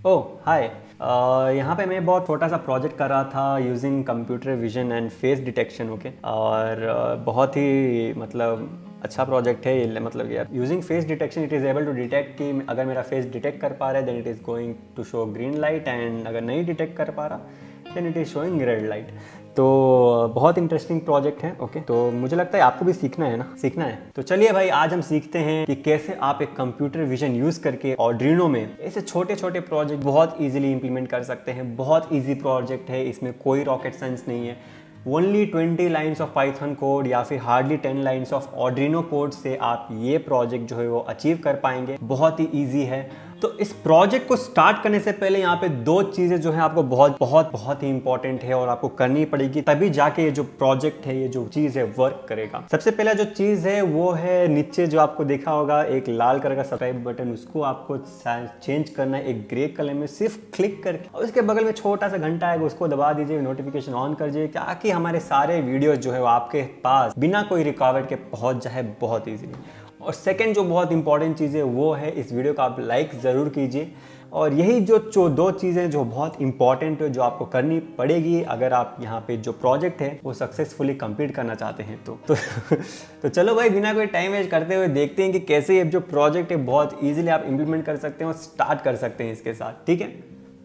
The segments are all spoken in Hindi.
ओह हाय। यहाँ पे मैं बहुत छोटा सा प्रोजेक्ट कर रहा था using computer vision and face detection. Okay, और बहुत ही मतलब अच्छा प्रोजेक्ट है ये। मतलब यार using face detection it is able to detect कि अगर मेरा फेस डिटेक्ट कर पा रहा है then it is going to show green light, and अगर नहीं डिटेक्ट कर पा रहा then it is showing red light. तो बहुत इंटरेस्टिंग प्रोजेक्ट है। ओके, तो मुझे लगता है आपको भी सीखना है ना, सीखना है। तो चलिए भाई, आज हम सीखते हैं कि कैसे आप एक कंप्यूटर विजन यूज करके आर्डिनो में ऐसे छोटे छोटे प्रोजेक्ट बहुत इजीली इंप्लीमेंट कर सकते हैं। बहुत इजी प्रोजेक्ट है, इसमें कोई रॉकेट साइंस नहीं है। Only 20 lines of Python code या फिर hardly 10 lines of Arduino code से आप ये प्रोजेक्ट जो है वो अचीव कर पाएंगे। बहुत ही ईजी है। तो इस प्रोजेक्ट को स्टार्ट करने से पहले यहाँ पे दो चीजें जो है आपको बहुत बहुत बहुत ही इंपॉर्टेंट है और आपको करनी पड़ेगी, तभी जाके ये जो प्रोजेक्ट है, ये जो चीज है वर्क करेगा। सबसे पहला जो चीज है वो है नीचे जो आपको देखा होगा एक लाल कलर का सब्सक्राइब बटन, उसको आपको चेंज करना है एक ग्रे कलर में, सिर्फ क्लिक करके। और उसके बगल में छोटा सा घंटा है, उसको दबा दीजिए, नोटिफिकेशन ऑन कर दीजिए, ताकि हमारे सारे वीडियो जो है वो आपके पास बिना कोई रुकावट के पहुंच जाए बहुत ईजिली। और सेकंड जो बहुत इंपॉर्टेंट चीज़ है वो है इस वीडियो को आप लाइक ज़रूर कीजिए। और यही जो दो चीज़ें जो बहुत इंपॉर्टेंट है, जो आपको करनी पड़ेगी अगर आप यहाँ पे जो प्रोजेक्ट है वो सक्सेसफुली कंप्लीट करना चाहते हैं। तो चलो भाई, बिना कोई टाइम वेस्ट करते हुए देखते हैं कि कैसे ये जो प्रोजेक्ट है बहुत ईजिली आप इम्प्लीमेंट कर सकते हैं और स्टार्ट कर सकते हैं इसके साथ। ठीक है,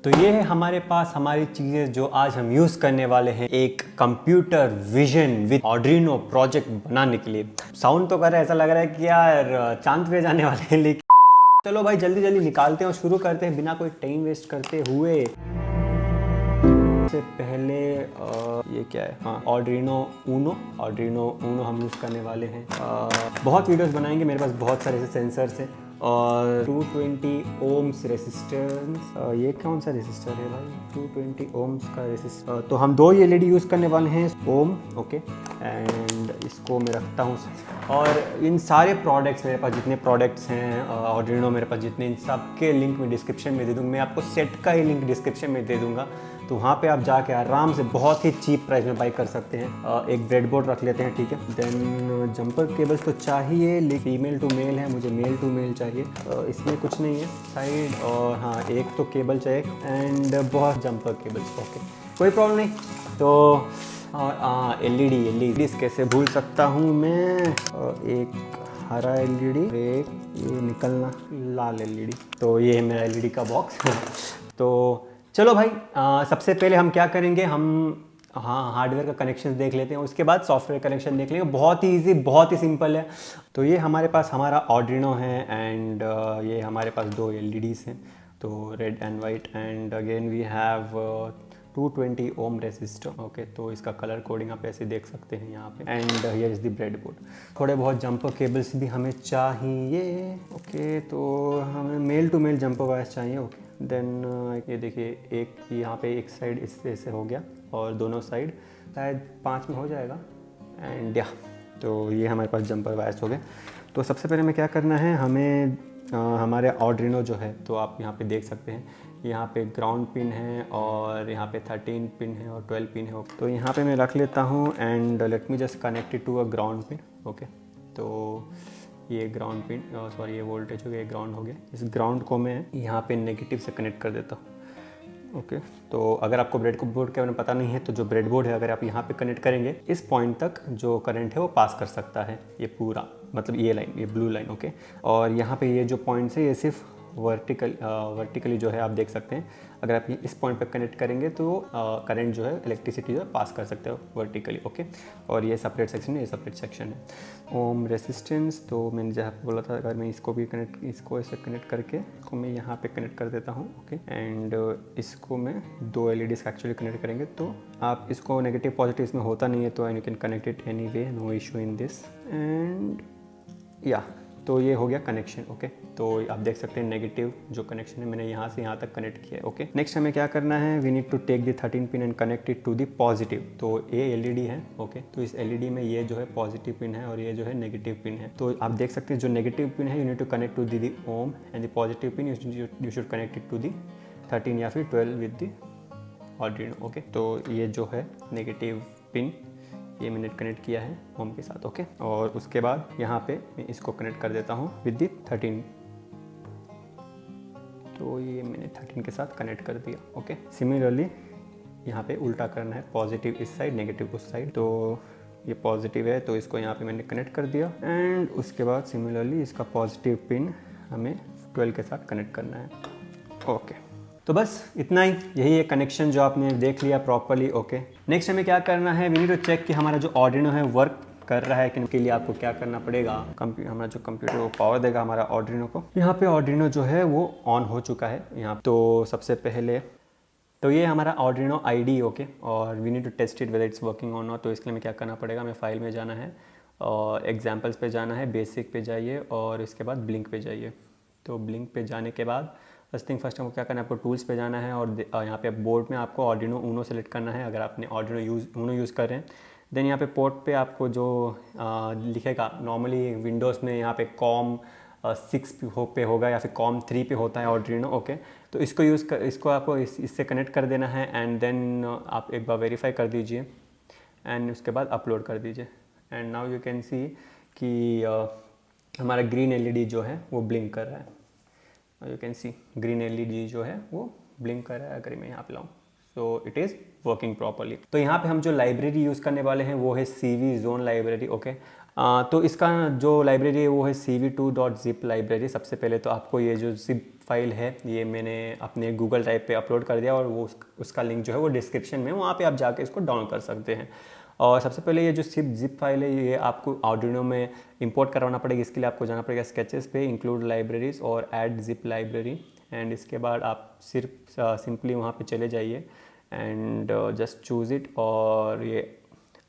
तो ये है हमारे पास हमारी चीज़ें जो आज हम यूज़ करने वाले हैं एक computer vision with Arduino project बनाने के लिए। साउंड तो कर रहा है, ऐसा लग रहा है कि यार चांद पे जाने वाले हैं, लेकिन चलो भाई जल्दी जल्दी निकालते हैं और शुरू करते हैं बिना कोई टाइम वेस्ट करते हुए। सबसे पहले ये क्या है, हाँ आर्डिनो ऊनो हम यूज़ करने वाले हैं। बहुत वीडियोस बनाएंगे, मेरे पास बहुत सारे ऐसे सेंसर्स हैं और 220 ओम्स रेसिस्टेंस। ये कौन सा रेसिस्टर है भाई, 220 ओम्स का रेसिस्टर। तो हम दो एलईडी यूज़ करने वाले हैं, ओम। ओके, एंड इसको मैं रखता हूँ। और इन सारे प्रोडक्ट्स, मेरे पास जितने प्रोडक्ट्स हैं आर्डिनो मेरे पास जितने, इन सब के लिंक मैं डिस्क्रिप्शन में दे दूँगा। मैं आपको सेट का ही लिंक डिस्क्रिप्शन में दे दूँगा, तो वहाँ पे आप जाके आराम से बहुत ही चीप प्राइस में बाई कर सकते हैं। एक ब्रेडबोर्ड रख लेते हैं, ठीक है। देन जंपर केबल्स तो चाहिए, लेकिन फीमेल टू मेल है, मुझे मेल टू मेल चाहिए। इसमें कुछ नहीं है साइड, और हाँ एक तो केबल चाहिए एंड बहुत जंपर केबल्स। ओके, कोई प्रॉब्लम नहीं। तो और एलईडी कैसे भूल सकता हूँ मैं। एक हरा एलईडी, एक ये निकलना लाल एलईडी। तो ये है मेरा एलईडी का बॉक्स। तो चलो भाई, सबसे पहले हम क्या करेंगे, हम हार्डवेयर का कनेक्शन देख लेते हैं, उसके बाद सॉफ्टवेयर कनेक्शन देख लेंगे। बहुत ही ईजी, बहुत ही सिंपल है। तो ये हमारे पास हमारा आर्डिनो है एंड ये हमारे पास दो एलईडीज हैं, तो red and white, and again we have 220 ohm resistor. Okay, तो इसका कलर कोडिंग आप ऐसे देख सकते हैं यहाँ पे, and here is the breadboard. थोड़े बहुत जंपर केबल्स भी हमें चाहिए। ओके, तो हमें male to male jumper wires चाहिए। ओके, देन ये देखिए, एक यहाँ पे एक साइड इससे ऐसे हो गया और दोनों साइड शायद 5 में हो जाएगा। एंड या तो ये हमारे पास जंपर वायर्स हो गए। तो सबसे पहले हमें क्या करना है, हमें हमारे आर्डिनो जो है, तो आप यहाँ पे देख सकते हैं यहाँ पे ग्राउंड पिन है और यहाँ पे 13 पिन है और 12 पिन है। तो यहाँ पे मैं रख लेता हूँ and let me just connect it to a ground pin. Okay, तो ये ग्राउंड पिन, सॉरी ये वोल्टेज हो गया, ग्राउंड हो गया। इस ग्राउंड को मैं यहाँ पे नेगेटिव से कनेक्ट कर देता हूँ। ओके, तो अगर आपको ब्रेडबोर्ड के बारे में पता नहीं है, तो जो ब्रेडबोर्ड है अगर आप यहाँ पे कनेक्ट करेंगे, इस पॉइंट तक जो करंट है वो पास कर सकता है, ये पूरा, मतलब ये लाइन, ये ब्लू लाइन। ओके, और यहाँ पे ये जो पॉइंट्स है ये सिर्फ वर्टिकली जो है आप देख सकते हैं। अगर आप इस पॉइंट पर कनेक्ट करेंगे तो करंट जो है, इलेक्ट्रिसिटी जो है पास कर सकते हो वर्टिकली। ओके, और ये सेपरेट सेक्शन है, ये सेपरेट सेक्शन है। ओम रेसिस्टेंस, तो मैंने जहाँ पे बोला था, अगर मैं इसको भी कनेक्ट, इसको ऐसे कनेक्ट करके इसको मैं यहाँ पे कनेक्ट कर देता हूँ। ओके, एंड इसको मैं दो एलईडीज एक्चुअली कनेक्ट करेंगे, तो आप इसको नेगेटिव पॉजिटिव इसमें होता नहीं है, तो you can connect it any way, no issue in this. And या तो ये हो गया कनेक्शन। ओके, तो आप देख सकते हैं नेगेटिव जो कनेक्शन है मैंने यहाँ से यहाँ तक कनेक्ट किया है। ओके, नेक्स्ट हमें क्या करना है, we need to take the 13 pin and connect it to the positive. तो ये एलईडी है। ओके, तो इस एलईडी में ये जो है पॉजिटिव पिन है और ये जो है नेगेटिव पिन है। तो आप देख सकते हैं जो नेगेटिव पिन है you need to connect to the ohm, and the positive pin you should connect it to the 13 या फिर 12 विद द आर्डिनो। ओके, तो ये जो है नेगेटिव पिन ये मैंने कनेक्ट किया है ओम के साथ। ओके, और उसके बाद यहाँ पे मैं इसको कनेक्ट कर देता हूँ विद दी 13। तो ये मैंने 13 के साथ कनेक्ट कर दिया। ओके, सिमिलरली यहाँ पे उल्टा करना है, पॉजिटिव इस साइड नेगेटिव उस साइड। तो ये पॉजिटिव है तो इसको यहाँ पे मैंने कनेक्ट कर दिया एंड उसके बाद सिमिलरली इसका पॉजिटिव पिन हमें 12 के साथ कनेक्ट करना है। ओके, तो बस इतना ही, यही है कनेक्शन जो आपने देख लिया प्रॉपर्ली। ओके, नेक्स्ट हमें क्या करना है, वी नीड टू चेक कि हमारा जो आर्डिनो है वर्क कर रहा है कि के लिए आपको क्या करना पड़ेगा। हमारा जो कंप्यूटर वो पावर देगा हमारा आर्डिनो को। यहाँ पे आर्डिनो जो है वो ऑन हो चुका है यहाँ। तो सबसे पहले तो ये हमारा आर्डिनो आईडी। ओके, और we need to test it whether it's working on not. तो इसके लिए हमें क्या करना पड़ेगा, हमें फाइल में जाना है और एग्जाम्पल्स पे जाना है, बेसिक पे जाइए और इसके बाद ब्लिंक पे जाइए। तो ब्लिंक पे जाने के बाद फर्स्ट थिंग फर्स्ट हमको क्या करना है, आपको टूल्स पे जाना है और यहाँ पे बोर्ड में आपको आर्डिनो ऊनो सेलेक्ट करना है अगर आपने आर्डिनो ऊनो यूज़ कर रहे हैं। देन यहाँ पे पोर्ट पे आपको जो लिखेगा, नॉर्मली विंडोज़ में यहाँ पे कॉम 6 पे होगा या फिर कॉम 3 पे होता है आर्डिनो। ओके, तो इसको इसको आपको इससे कनेक्ट कर देना है एंड देन आप एक बार वेरीफाई कर दीजिए एंड उसके बाद अपलोड कर दीजिए। And now you can see कि हमारा ग्रीन एलईडी जो है वो ब्लिंक कर रहा है। You can C green LED जो है वो ब्लिंक कर रहा है। अगर मैं यहाँ पे लाऊँ so it is working properly. तो यहाँ पे हम जो लाइब्रेरी यूज़ करने वाले हैं वो है CV Zone लाइब्रेरी। ओके, तो इसका जो लाइब्रेरी है वो है cv2.zip लाइब्रेरी। सबसे पहले तो आपको ये जो zip फाइल है ये मैंने अपने गूगल ड्राइव पे अपलोड कर दिया और वो उसका लिंक जो है वो डिस्क्रिप्शन में, वहाँ पे आप जाके इसको डाउनलोड कर सकते हैं। और सबसे पहले ये जो zip फाइल है ये आपको आर्डिनो में इंपोर्ट करवाना पड़ेगा। इसके लिए आपको जाना पड़ेगा स्केचेस पे, इंक्लूड लाइब्रेरीज और ऐड zip लाइब्रेरी। एंड इसके बाद आप सिर्फ सिंपली वहाँ पे चले जाइए एंड जस्ट चूज़ इट और ये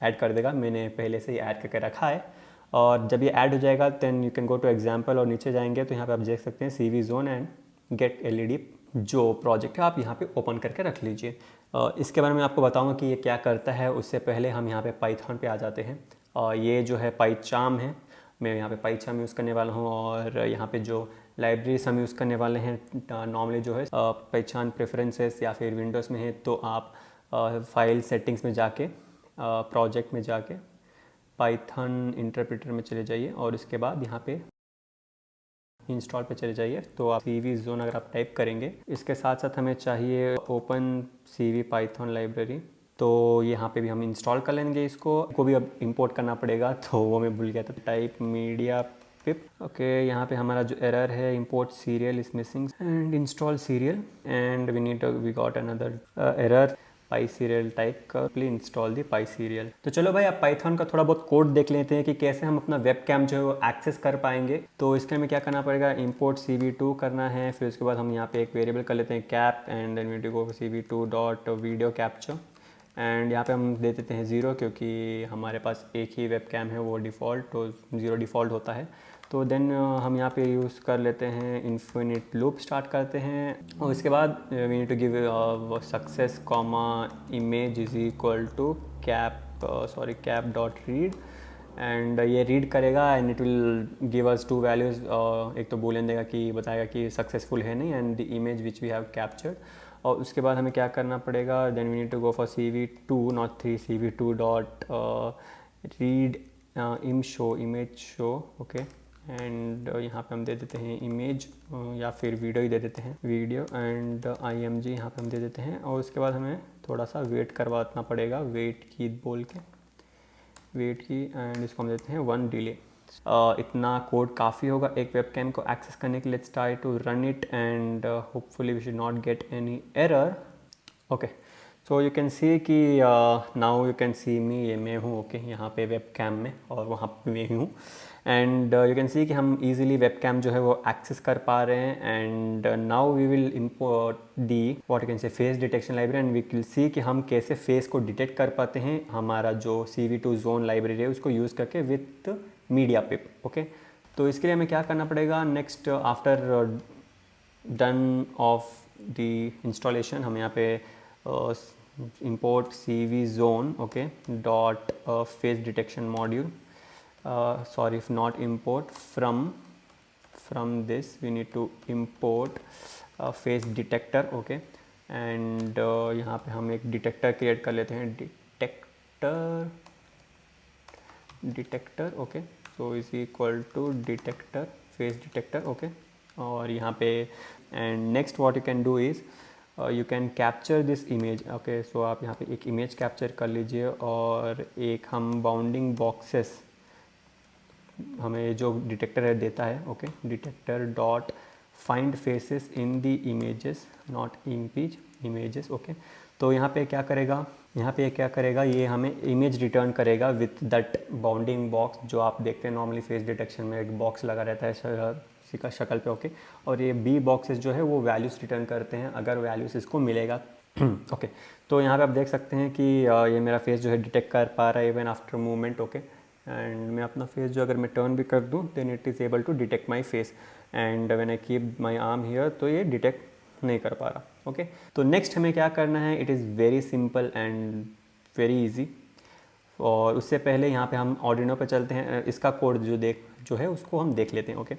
ऐड कर देगा। मैंने पहले से ही ऐड करके रखा है और जब ये ऐड हो जाएगा then you can go to example और नीचे जाएंगे तो यहाँ पे आप देख सकते हैं CV Zone and get LED जो प्रोजेक्ट है आप यहाँ पे ओपन करके रख लीजिए। इसके बारे में आपको बताऊँगा कि ये क्या करता है। उससे पहले हम यहाँ पे पाइथन पे आ जाते हैं। ये जो है पाइचार्म है, मैं यहाँ पे पाइचार्म यूज़ करने वाला हूँ और यहाँ पे जो लाइब्रेरीज हम यूज़ करने वाले हैं नॉर्मली जो है पहचान प्रेफरेंसेस या फिर विंडोज़ में है तो आप फाइल सेटिंग्स में जाके प्रोजेक्ट में जाके पाइथन इंटरप्रेटर में चले जाइए और इसके बाद यहाँ पे इंस्टॉल पे चले जाइए। तो आप CV Zone अगर आप टाइप करेंगे, इसके साथ साथ हमें चाहिए ओपन CV पाइथन लाइब्रेरी। तो यहाँ पे भी हम इंस्टॉल कर लेंगे इसको भी अब इंपोर्ट करना पड़ेगा तो वो मैं भूल गया था। टाइप मीडिया पिप। ओके, यहाँ पे हमारा जो एरर है import serial is missing and install serial and we got another error py serial type कर इंस्टॉल दी पाई सीरियल। तो चलो भाई, अब पाइथन का थोड़ा बहुत कोड देख लेते हैं कि कैसे हम अपना वेब कैम जो है वो एक्सेस कर पाएंगे। तो इसके में क्या करना पड़ेगा, इंपोर्ट CV2 करना है। फिर उसके बाद हम यहाँ पे एक वेरिएबल कर लेते हैं cap and then we go CV2 dot video capture and यहाँ पे हम दे देते हैं 0 क्योंकि हमारे पास एक ही वेब कैम है वो डिफ़ॉल्ट, तो 0 डिफ़ॉल्ट होता है। तो देन हम यहाँ पे यूज़ कर लेते हैं इन्फिनिट लूप स्टार्ट करते हैं और इसके बाद we need to give success comma image is equal to cap dot read and ये रीड करेगा and it will give us 2 values. एक तो बूलियन देगा कि बताएगा कि सक्सेसफुल है नहीं and the image which we have captured. और उसके बाद हमें क्या करना पड़ेगा, then we need to go for CV2 not 3 CV2 dot read image show. Okay, and यहाँ पे हम दे देते हैं इमेज या फिर वीडियो ही दे देते हैं वीडियो एंड IMG यहाँ पे हम दे देते हैं। और उसके बाद हमें थोड़ा सा वेट करवाना पड़ेगा, वेट की बोल के वेट की एंड इसको हम देते हैं 1 डिले। इतना कोड काफ़ी होगा एक वेब कैम को एक्सेस करने के लिए। Let's try to run it and hopefully we should not get any error. Okay, so you can see कि now you can see me, ये मैं हूँ। ओके, यहाँ पे वेब कैम में और वहाँ पे मैं हूँ एंड यू कैन सी कि हम इजीली वेब कैम जो है वो एक्सेस कर पा रहे हैं। And now we will import the what you can say face detection library and we will see कि हम कैसे फेस को डिटेक्ट कर पाते हैं हमारा जो CV2 Zone लाइब्रेरी है उसको यूज़ करके विथ मीडिया पिप। ओके, तो इसके लिए हमें क्या करना पड़ेगा, next after done of the installation हम यहाँ पे import CV Zone okay dot face detection module. Sorry, if not import from this we need to import face detector. okay, and यहाँ पे हम एक डिटेक्टर क्रिएट कर लेते हैं, detector okay, so is equal to detector face detector. Okay, और यहाँ पे and next what you can do is you can capture this image. Okay, so आप यहाँ पे एक इमेज कैप्चर कर लीजिए और एक हम बाउंडिंग बॉक्सेस हमें जो डिटेक्टर है देता है। Okay, detector dot find faces in the images not image images. Okay, तो यहाँ पे क्या करेगा, ये हमें इमेज रिटर्न करेगा विथ दैट बाउंडिंग बॉक्स जो आप देखते हैं नॉर्मली फेस डिटेक्शन में एक बॉक्स लगा रहता है किसी का शक्ल पे। ओके, और ये बी बॉक्सेस जो है वो वैल्यूज़ रिटर्न करते हैं अगर वैल्यूज़ इसको मिलेगा। ओके, तो यहाँ पे आप देख सकते हैं कि ये मेरा फेस जो है डिटेक्ट कर पा रहा है even after movement. Okay, and मैं अपना फेस जो अगर मैं टर्न भी कर दूँ then it is able to detect my face and when I keep my arm here तो ये डिटेक्ट नहीं कर पा रहा। ओके, तो नेक्स्ट हमें क्या करना है, it is very simple and very easy. और उससे पहले यहाँ पे हम आर्डिनो पे चलते हैं, इसका कोड जो है उसको हम देख लेते हैं। ओके,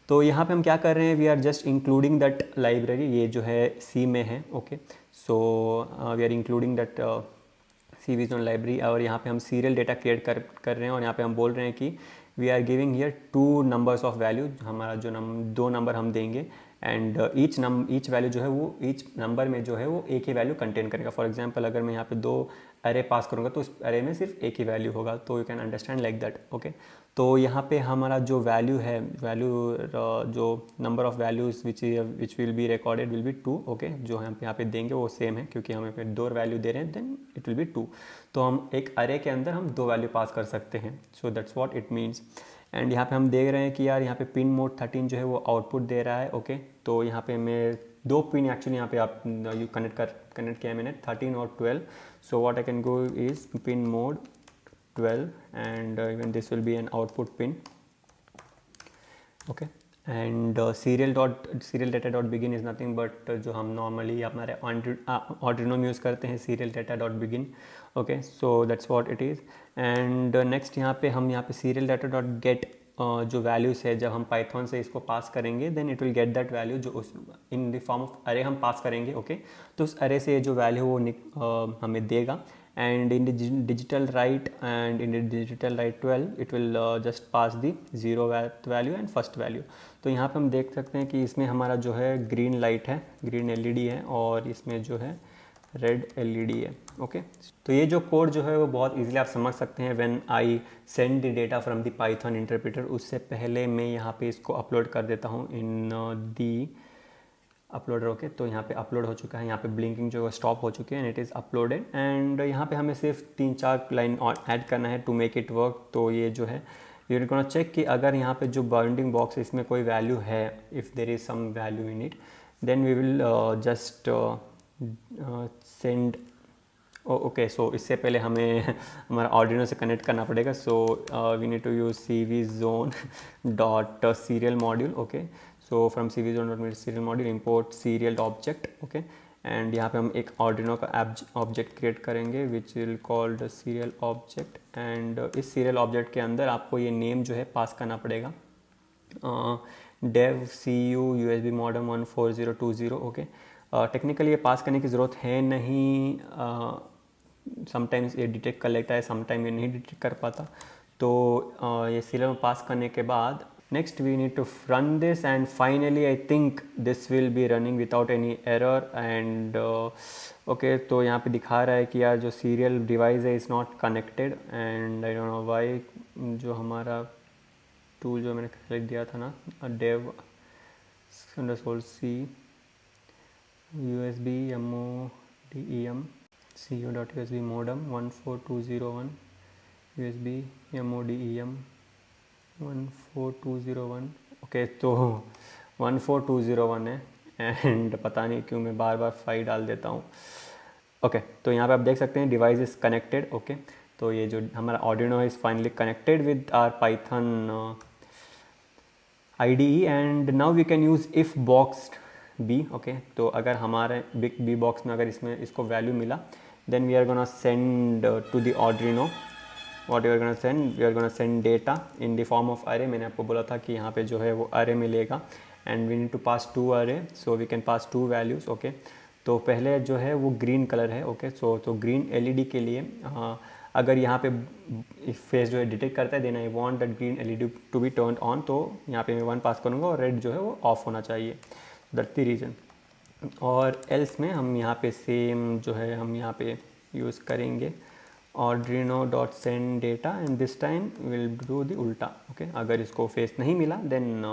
तो यहाँ पे हम क्या कर रहे हैं, we are just including that library, ये जो है सी में है। Okay, so we are including that C vision library और यहाँ पे हम सीरियल डेटा क्रिएट कर रहे हैं और यहाँ पे हम बोल रहे हैं कि we are giving here 2 numbers of value, हमारा जो 2 नंबर हम देंगे एंड ईच वैल्यू जो है वो ईच नंबर में जो है वो एक ही वैल्यू कंटेन करेगा। फॉर एग्जांपल अगर मैं यहाँ पे 2 अरे पास करूँगा तो उस अरे में सिर्फ एक ही वैल्यू होगा, तो you can understand like that. Okay, तो यहाँ पे हमारा जो वैल्यू है, जो number of values which will be recorded will be 2। Okay, जो हम यहाँ पे देंगे वो सेम है क्योंकि हमें पे 2 वैल्यू दे रहे हैं, देन इट विल बी 2। तो हम एक अरे के अंदर हम 2 वैल्यू पास कर सकते हैं, so that's what it means. And यहाँ पे हम देख रहे हैं कि यार यहाँ पे पिन मोड 13 जो है वो आउटपुट दे रहा है। ओके, तो यहाँ पे मैं 2 पिन एक्चुअली यहाँ पे आप यू कनेक्ट किया है मैंने 13 और 12। So what I can go is pin mode 12 and even this will be an output pin. Okay, and serial data dot begin is nothing but जो हम normally हमारे Arduino में यूज़ करते हैं serial data dot begin. Okay, so that's what it is. and next यहाँ पे serial data dot get जो वैल्यूज़ है जब हम पाइथन से इसको पास करेंगे then it will get that value जो उस इन द फॉर्म ऑफ अरे हम पास करेंगे। ओके, तो उस अरे से जो वैल्यू वो हमें देगा and in the digital write 12 it will just pass the 0 value and first value। तो यहाँ पे हम देख सकते हैं कि इसमें हमारा जो है ग्रीन लाइट है, ग्रीन एलईडी है और इसमें जो है रेड एलईडी है। ओके, तो ये जो कोड जो है वो बहुत इजीली आप समझ सकते हैं। When I send the data from the Python interpreter, उससे पहले मैं यहाँ पे इसको अपलोड कर देता हूँ इन दी अपलोडर। ओके, तो यहाँ पे अपलोड हो चुका है, यहाँ पे ब्लिंकिंग जो है स्टॉप हो चुकी है and it is uploaded. And यहाँ पे हमें सिर्फ 3-4 लाइन और ऐड करना है टू मेक इट वर्क। तो ये जो है यू आर गोना चेक कि अगर यहाँ पे जो बाउंडिंग बॉक्स है इसमें कोई वैल्यू है, if there is some value in it then we will just send. Okay, so इससे पहले हमें हमारा Arduino से कनेक्ट करना पड़ेगा। So we need to use cvzone dot serial module. Okay, so from cvzone dot serial module import serial object. Okay, and यहाँ पे हम एक Arduino का ऑब्जेक्ट क्रिएट करेंगे which will called serial object. And इस सीरियल ऑब्जेक्ट के अंदर आपको ये नेम जो है पास करना पड़ेगा, dev cu USB modem 14020। Okay, technically ये पास करने की ज़रूरत है नहीं, समटाइम्स ये डिटेक्ट कर लेता है, समटाइम ये नहीं डिटेक्ट कर पाता। तो ये सीरियल में पास करने के बाद next we need to run this and finally I think this will be running without any error. And okay, तो यहाँ पे दिखा रहा है कि यार जो सीरियल डिवाइस है is not connected and I don't know why. जो हमारा टूल जो मैंने सेलेक्ट दिया था ना, dev c USB modem co.usb modem 14201 USB modem 14201। Okay, तो 14201 है एंड पता नहीं क्यों मैं बार बार 5 डाल देता हूँ। ओके, तो यहाँ पे आप देख सकते हैं डिवाइस इज़ कनेक्टेड। ओके, तो ये जो हमारा Arduino है is finally connected with our Python IDE and now we can use if box b. Okay, तो अगर हमारे बिग बी बॉक्स में अगर इसको वैल्यू मिला then we are gonna send to the Arduino what you are gonna send, we are gonna send data in the form of array. मैंने आपको बोला था कि यहाँ पे जो है वो अरे मिलेगा and we need to pass 2 array, so we can pass 2 values. Okay, तो पहले जो है वो ग्रीन कलर है। ओके, सो तो ग्रीन एलईडी के लिए अगर यहाँ पे फेस जो है डिटेक्ट करता है then I want that green LED to be turn on, तो यहाँ पे मैं 1 पास करूँगा और रेड जो है वो ऑफ होना चाहिए, दैट्स द रीज़न। और एल्स में हम यहाँ पे सेम जो है हम यहाँ पे यूज़ करेंगे Arduino dot send data and this time will do the उल्टा। ओके, अगर इसको फेस नहीं मिला then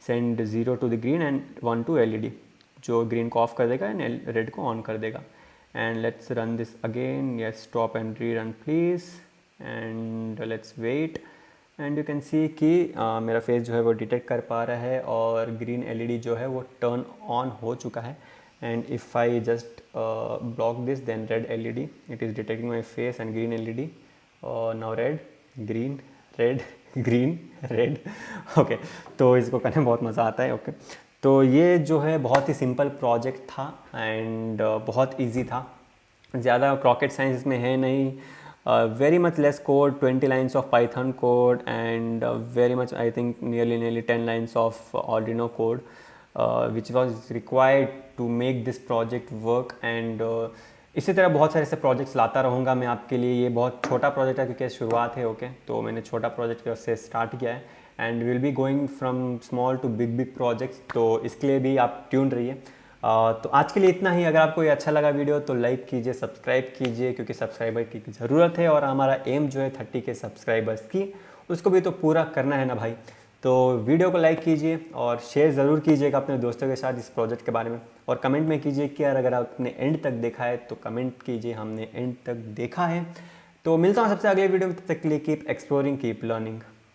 send 0 to the green and 1 to LED, जो ग्रीन को ऑफ कर देगा एंड रेड को ऑन कर देगा। And let's run this again, yes stop and rerun please and let's wait. And you can see कि मेरा फेस जो है वो डिटेक्ट कर पा रहा है और ग्रीन एलईडी जो है वो टर्न ऑन हो चुका है। And if I just block this then red LED, it is detecting my face and green LED, now red green red green red। Okay, तो इसको करने में बहुत मज़ा आता है। ओके, तो ये जो है बहुत ही सिंपल प्रोजेक्ट था एंड बहुत इजी था, ज़्यादा रॉकेट साइंस इसमें है नहीं, very much less code, 20 lines of Python code and very much I think nearly 10 lines of Arduino code which was required to make this project work and इसी तरह बहुत सारे ऐसे प्रोजेक्ट्स लाता रहूँगा मैं आपके लिए। ये बहुत छोटा प्रोजेक्ट है क्योंकि शुरुआत है। ओके, तो मैंने छोटा प्रोजेक्ट से स्टार्ट किया है and will be going from small to big big projects, तो इसके लिए भी आप ट्यून रहिए। तो आज के लिए इतना ही। अगर आपको ये अच्छा लगा वीडियो तो लाइक कीजिए, सब्सक्राइब कीजिए क्योंकि सब्सक्राइबर की ज़रूरत है और हमारा एम जो है 30 के सब्सक्राइबर्स की, उसको भी तो पूरा करना है ना भाई। तो वीडियो को लाइक कीजिए और शेयर ज़रूर कीजिएगा अपने दोस्तों के साथ इस प्रोजेक्ट के बारे में, और कमेंट में कीजिए कि यार अगर आपने एंड तक देखा है तो कमेंट कीजिए हमने एंड तक देखा है। तो मिलता हूँ सबसे अगले वीडियो में, तब तक के लिए कीप एक्सप्लोरिंग कीप लर्निंग।